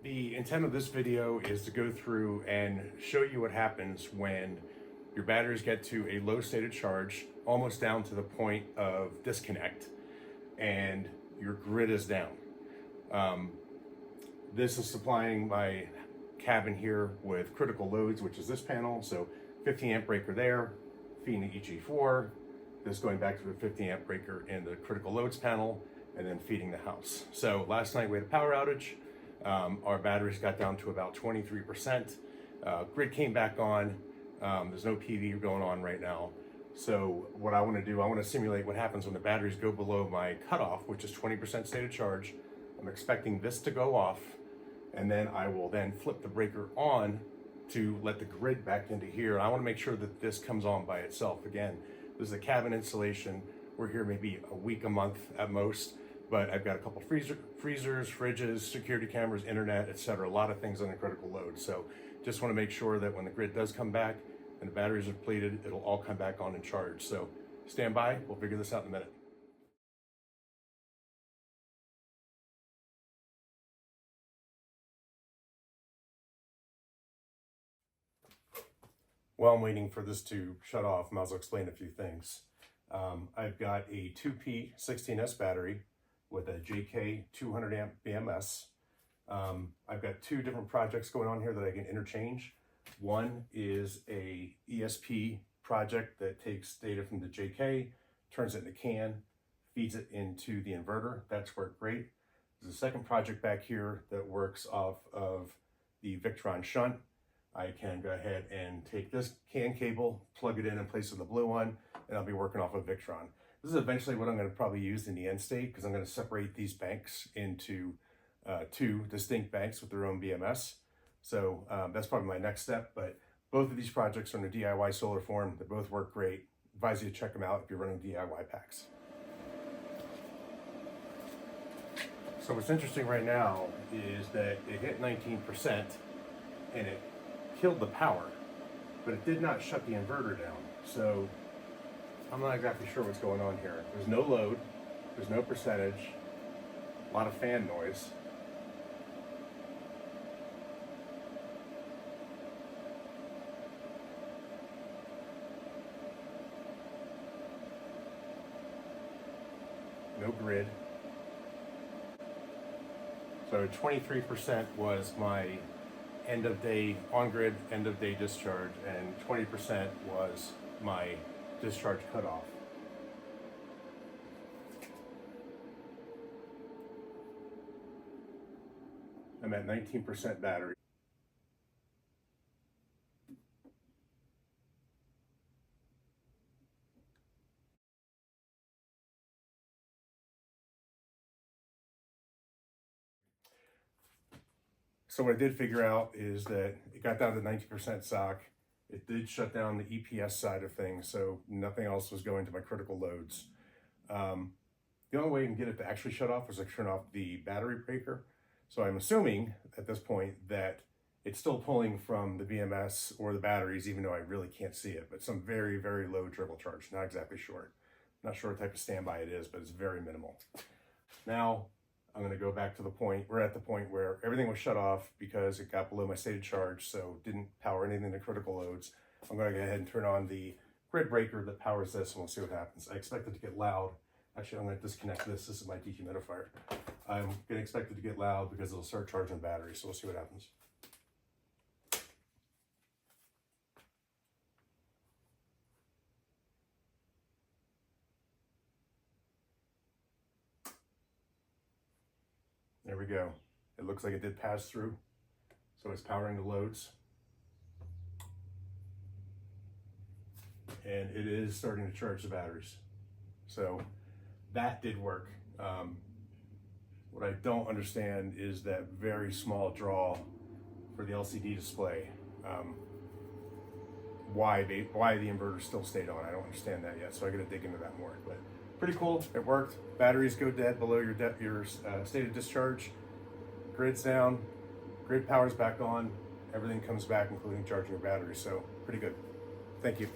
The intent of this video is to go through and show you what happens when your batteries get to a low state of charge, almost down to the point of disconnect, and your grid is down. This is supplying my cabin here with critical loads, which is this panel. So 50 amp breaker there, feeding the EG4, this going back to the 50 amp breaker in the critical loads panel, and then feeding the house. So last night we had a power outage. Our batteries got down to about 23%. Grid came back on. There's no PV going on right now. So what I want to do, I want to simulate what happens when the batteries go below my cutoff, which is 20% state of charge. I'm expecting this to go off, and then I will then flip the breaker on to let the grid back into here. I want to make sure that this comes on by itself. Again, this is a cabin installation. We're here maybe a week, a month at most, but I've got a couple freezers, fridges, security cameras, internet, etc. A lot of things on the critical load. So just want to make sure that when the grid does come back and the batteries are depleted, it'll all come back on and charge. So stand by, we'll figure this out in a minute. While I'm waiting for this to shut off, I might as well explain a few things. I've got a 2P 16S battery with a JK 200 amp BMS. I've got two different projects going on here that I can interchange. One is a ESP project that takes data from the JK, turns it into CAN, feeds it into the inverter. That's worked great. There's a second project back here that works off of the Victron shunt. I can go ahead and take this CAN cable, plug it in place of the blue one, and I'll be working off of Victron. This is eventually what I'm going to probably use in the end state, because I'm going to separate these banks into two distinct banks with their own BMS. So that's probably my next step, but both of these projects are in the DIY solar form. They both work great. Advise you to check them out if you're running DIY packs. So what's interesting right now is that it hit 19% and it killed the power, but it did not shut the inverter down. So I'm not exactly sure what's going on here. There's no load, there's no percentage, a lot of fan noise. No grid. So 23% was my end of day on grid, end of day discharge, and 20% was my discharge cutoff. I'm at 19% battery. So what I did figure out is that it got down to 90% SOC. It did shut down the EPS side of things, so nothing else was going to my critical loads. The only way I can get it to actually shut off was to turn off the battery breaker. So I'm assuming at this point that it's still pulling from the BMS or the batteries, even though I really can't see it, but some very, very low dribble charge. Not exactly sure. Not sure what type of standby it is, but it's very minimal. Now, I'm going to go back to the point, we're at the point where everything was shut off because it got below my stated charge, so didn't power anything to critical loads. I'm going to go ahead and turn on the grid breaker that powers this, and we'll see what happens. I expect it to get loud. Actually, I'm going to disconnect this. This is my dehumidifier. I'm going to expect it to get loud because it'll start charging the battery, so we'll see what happens. There we go. It looks like it did pass through. So it's powering the loads. And it is starting to charge the batteries. So that did work. What I don't understand is that very small draw for the LCD display. Why the inverter still stayed on. I don't understand that yet, so I gotta dig into that more. But pretty cool, it worked. Batteries go dead below your stated discharge. Grid's down, grid power's back on. Everything comes back, including charging your batteries. So pretty good. Thank you.